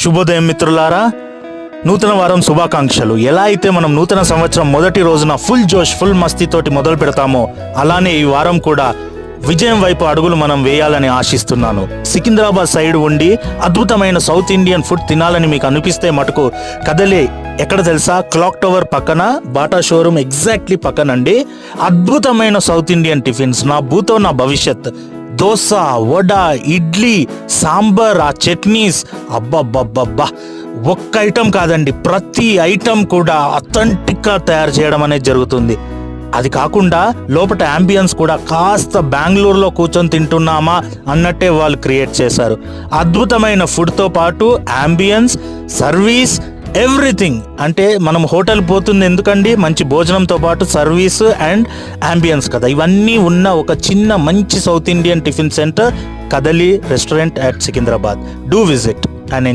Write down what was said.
శుభోదయం మిత్రులారా, నూతన వారం శుభాకాంక్షలు. ఎలా అయితే మనం నూతన సంవత్సరం మొదటి రోజున ఫుల్ జోష్ ఫుల్ మస్తీతోటి మొదలు పెడతామో అలానే ఈ వారం కూడా విజయం వైపు అడుగులు మనం వేయాలని ఆశిస్తున్నాను. సికింద్రాబాద్ సైడ్ ఉండి అద్భుతమైన సౌత్ ఇండియన్ ఫుడ్ తినాలని మీకు అనిపిస్తే మటుకు కదలి ఎక్కడ తెలుసా, క్లాక్ టవర్ పక్కన బాటా షోరూమ్ ఎగ్జాక్ట్లీ పక్కనండి. అద్భుతమైన సౌత్ ఇండియన్ టిఫిన్స్, నా భూతో నా భవిష్యత్. దోశ, వడ, ఇడ్లీ, సాంబార్, ఆ చట్నీస్, అబ్బబ్బబ్బబ్బా, ఒక్క ఐటమ్ కాదండి, ప్రతి ఐటమ్ కూడా అథెంటిక్గా తయారు చేయడం అనేది జరుగుతుంది. అది కాకుండా లోపల అంబియన్స్ కూడా కాస్త బెంగళూరులో కూర్చొని తింటున్నామా అన్నట్టే వాళ్ళు క్రియేట్ చేశారు. అద్భుతమైన ఫుడ్తో పాటు అంబియన్స్, సర్వీస్, ఎవ్రీథింగ్. అంటే మనం హోటల్ పోతుంది ఎందుకండి, మంచి భోజనంతో పాటు సర్వీస్ అండ్ అంబియన్స్ కదా. ఇవన్నీ ఉన్న ఒక చిన్న మంచి సౌత్ ఇండియన్ టిఫిన్ సెంటర్ కదలి restaurant at Secunderabad. Do visit and